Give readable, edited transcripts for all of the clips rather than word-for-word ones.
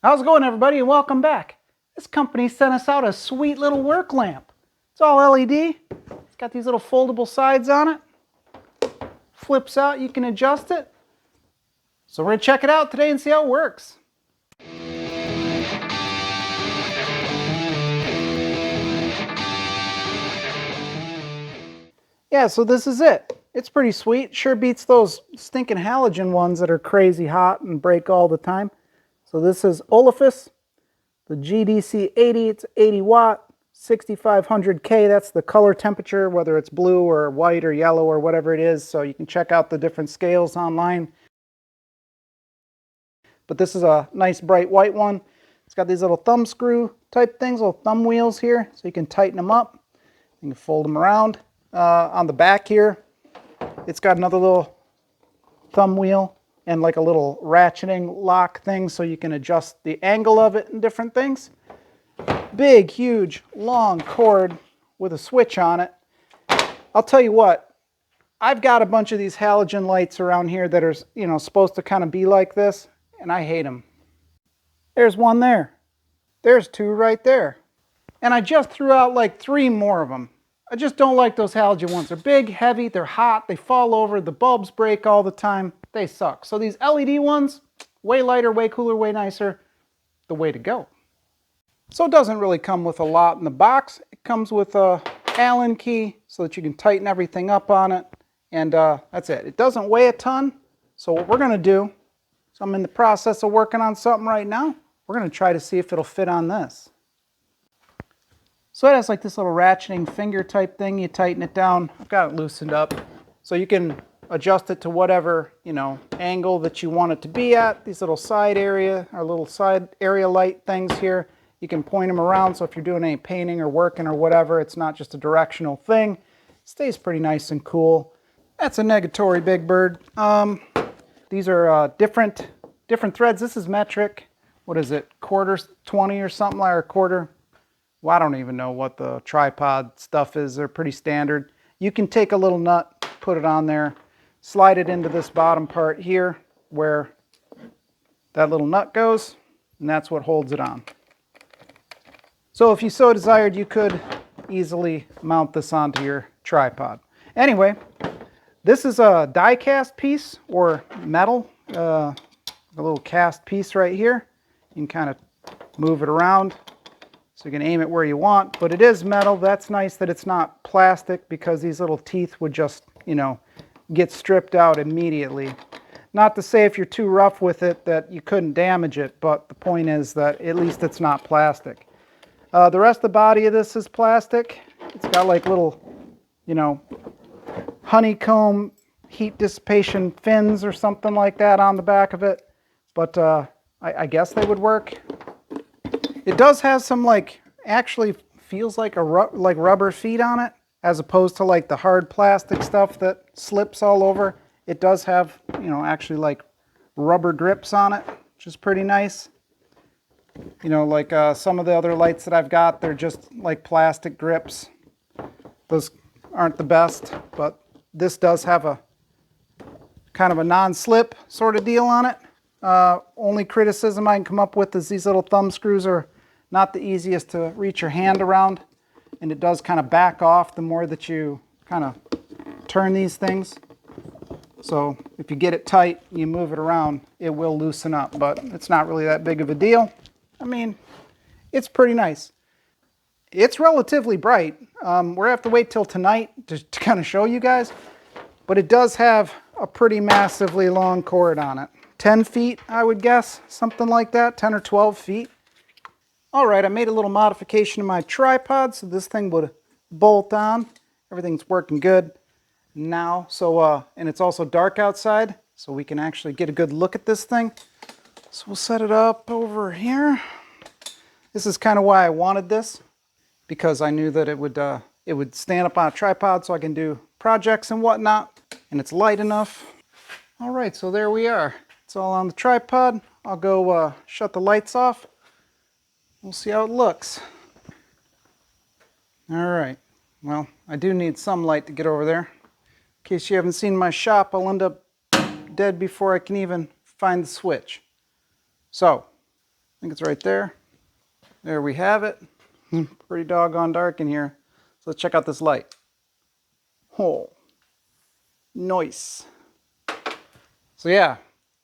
How's it going, everybody, and welcome back. This company sent us out a sweet little work lamp. It's all LED. It's got these little foldable sides on it. Flips out, you can adjust it. So we're going to check it out today and see how it works. Yeah, so this is it. It's pretty sweet. Sure beats those stinking halogen ones that are crazy hot and break all the time. So this is Olafus, the GDC 80. It's 80 watt, 6500K. That's the color temperature, whether it's blue or white or yellow or whatever it is. So you can check out the different scales online. But this is a nice bright white one. It's got these little thumb screw type things, little thumb wheels here, so you can tighten them up. You can fold them around. On the back here, it's got another little thumb wheel and like a little ratcheting lock thing so you can adjust the angle of it and different things. Big, huge, long cord with a switch on it. I'll tell you what, I've got a bunch of these halogen lights around here that are, supposed to kind of be like this, and I hate them. There's one there. There's two right there. And I just threw out like 3 more of them. I just don't like those halogen ones. They're big, heavy, they're hot, they fall over, the bulbs break all the time. They suck. So these LED ones, way lighter, way cooler, way nicer, the way to go. So it doesn't really come with a lot in the box. It comes with a Allen key so that you can tighten everything up on it. And that's it. It doesn't weigh a ton. So what we're going to do, so I'm in the process of working on something right now. We're going to try to see if it'll fit on this. So it has like this little ratcheting finger type thing. You tighten it down. I've got it loosened up. So you can adjust it to whatever, angle that you want it to be at. These little side area, or little side area light things here. You can point them around, so if you're doing any painting or working or whatever, it's not just a directional thing. It stays pretty nice and cool. That's a negatory Big Bird. These are different threads. This is metric. What is it? Quarter 20 or something, like a quarter. Well, I don't even know what the tripod stuff is. They're pretty standard. You can take a little nut, put it on there, slide it into this bottom part here where that little nut goes, and that's what holds it on. So if you so desired, you could easily mount this onto your tripod. Anyway, this is a die cast piece or metal, a little cast piece right here. You can kind of move it around so you can aim it where you want, but it is metal. That's nice that it's not plastic, because these little teeth would just, get stripped out immediately. Not to say if you're too rough with it that you couldn't damage it, but the point is that at least it's not plastic. The rest of the body of this is plastic. It's got like little, honeycomb heat dissipation fins or something like that on the back of it. But I guess they would work. It does have some actually feels like like rubber feet on it, as opposed to like the hard plastic stuff that slips all over. It does have, actually like rubber grips on it, which is pretty nice. Like some of the other lights that I've got, they're just like plastic grips. Those aren't the best, but this does have a kind of a non-slip sort of deal on it. Only criticism I can come up with is these little thumb screws are not the easiest to reach your hand around, and it does kind of back off the more that you kind of turn these things. So if you get it tight, you move it around, it will loosen up, but it's not really that big of a deal. I mean, it's pretty nice. It's relatively bright. We're gonna have to wait till tonight to kind of show you guys, but it does have a pretty massively long cord on it. 10 feet, I would guess, something like that, 10 or 12 feet. All right, I made a little modification to my tripod so this thing would bolt on. Everything's working good now. So, and it's also dark outside, so we can actually get a good look at this thing. So we'll set it up over here. This is kind of why I wanted this, because I knew that it would stand up on a tripod so I can do projects and whatnot, and it's light enough. All right, so there we are. It's all on the tripod. I'll go shut the lights off. We'll see how it looks. All right, well, I do need some light to get over there. In case you haven't seen my shop, I'll end up dead before I can even find the switch. So, think it's right there. There we have it. Pretty doggone dark in here. So let's check out this light. Oh, nice. So yeah,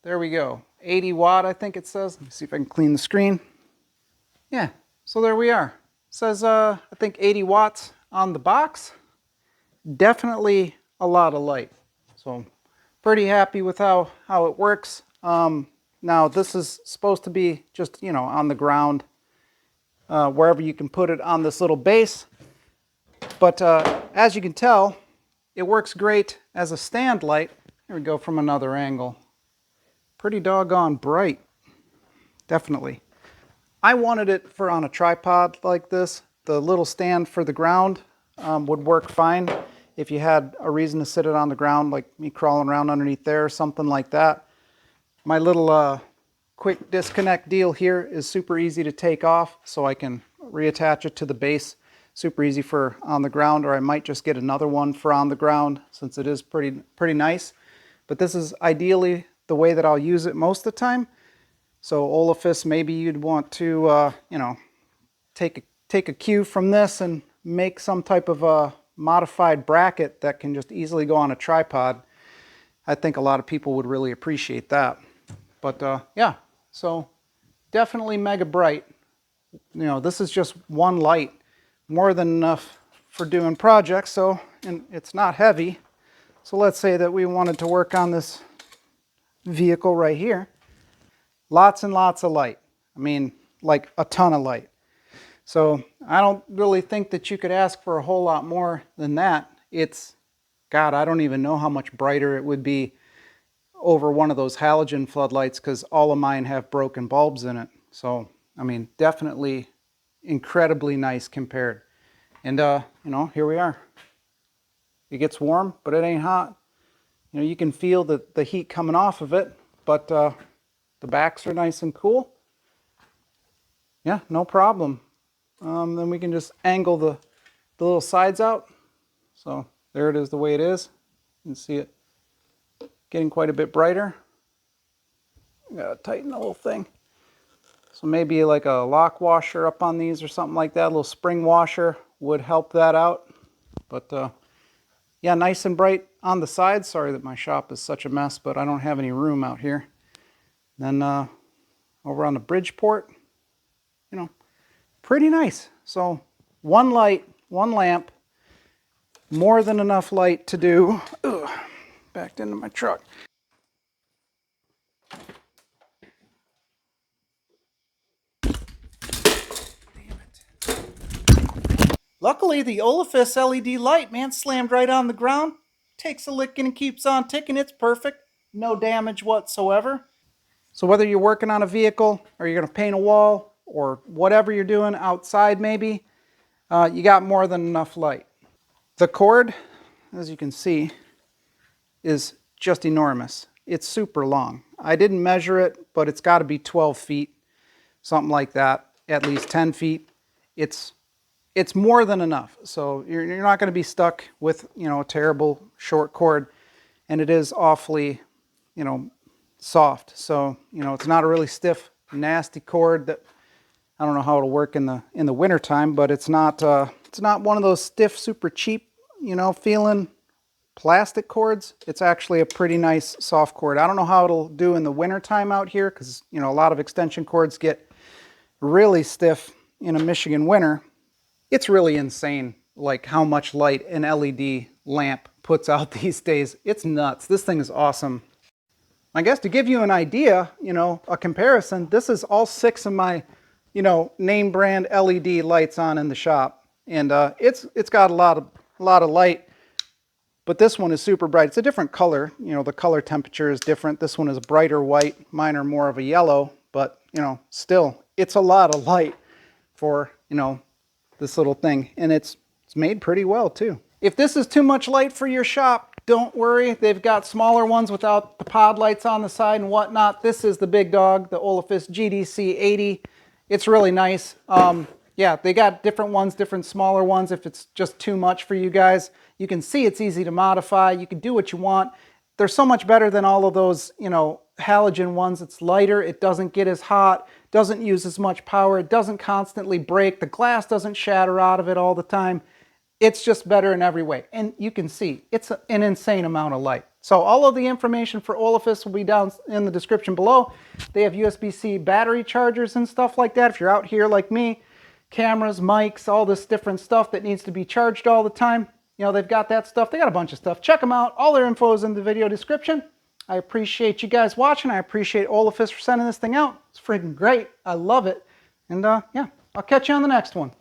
there we go. 80 watt, I think it says. Let me see if I can clean the screen. Yeah, so there we are. It says, I think 80 watts on the box. Definitely a lot of light. So pretty happy with how it works. Now this is supposed to be just, you know, on the ground, wherever you can put it on this little base. But as you can tell, it works great as a stand light. Here we go from another angle. Pretty doggone bright. Definitely. I wanted it for on a tripod like this. The little stand for the ground would work fine if you had a reason to sit it on the ground, like me crawling around underneath there or something like that. My little quick disconnect deal here is super easy to take off, so I can reattach it to the base. Super easy for on the ground, or I might just get another one for on the ground since it is pretty nice. But this is ideally the way that I'll use it most of the time. So Olafus, maybe you'd want to, you know, take a cue from this and make some type of a modified bracket that can just easily go on a tripod. I think a lot of people would really appreciate that. But yeah, so definitely mega bright. You know, this is just one light, more than enough for doing projects. So, and it's not heavy. So let's say that we wanted to work on this vehicle right here. Lots and lots of light. I mean, like a ton of light. So I don't really think that you could ask for a whole lot more than that. It's, God, I don't even know how much brighter it would be over one of those halogen floodlights, because all of mine have broken bulbs in it. So, I mean, definitely incredibly nice compared. And, you know, here we are. It gets warm, but it ain't hot. You know, you can feel the heat coming off of it, but the backs are nice and cool. Yeah, no problem. Then we can just angle the little sides out. So there it is the way it is. You can see it getting quite a bit brighter. Gotta tighten the whole thing. So maybe like a lock washer up on these or something like that. A little spring washer would help that out. But yeah, nice and bright on the sides. Sorry that my shop is such a mess, but I don't have any room out here. Then over on the Bridgeport, you know, pretty nice. So one light, one lamp, more than enough light to do. Ugh, backed into my truck. Luckily, the Olafus LED light, man, slammed right on the ground. Takes a licking and keeps on ticking. It's perfect. No damage whatsoever. So whether you're working on a vehicle or you're going to paint a wall or whatever you're doing outside maybe, you got more than enough light. The cord, as you can see, is just enormous. It's super long. I didn't measure it, but it's got to be 12 feet, something like that, at least 10 feet. It's more than enough. So you're not going to be stuck with, you know, a terrible short cord. And it is awfully, you know, soft. So, you know, it's not a really stiff, nasty cord that I don't know how it'll work in the winter time, but it's not one of those stiff, super cheap, you know, feeling plastic cords. It's actually a pretty nice soft cord. I don't know how it'll do in the winter time out here, because, you know, a lot of extension cords get really stiff in a Michigan winter. It's really insane, like how much light an LED lamp puts out these days. It's nuts. This thing is awesome. I guess to give you an idea, you know, a comparison, this is all 6 of my, you know, name brand LED lights on in the shop. And it's got a lot of light, but this one is super bright. It's a different color. You know, the color temperature is different. This one is a brighter white. Mine are more of a yellow, but, you know, still, it's a lot of light for, you know, this little thing, and it's made pretty well too. If this is too much light for your shop, don't worry. They've got smaller ones without the pod lights on the side and whatnot. This is the big dog, the Olafus GDC 80. It's really nice. Yeah, they got different ones, different smaller ones. If it's just too much for you guys, you can see it's easy to modify. You can do what you want. They're so much better than all of those, you know, halogen ones. It's lighter. It doesn't get as hot. doesn't use as much power, it doesn't constantly break, the glass doesn't shatter out of it all the time. It's just better in every way. And you can see, it's an insane amount of light. So all of the information for Olafus will be down in the description below. They have USB-C battery chargers and stuff like that. If you're out here like me, cameras, mics, all this different stuff that needs to be charged all the time, you know, they've got that stuff. They got a bunch of stuff. Check them out. All their info is in the video description. I appreciate you guys watching. I appreciate Olafus for sending this thing out. It's freaking great. I love it. And yeah, I'll catch you on the next one.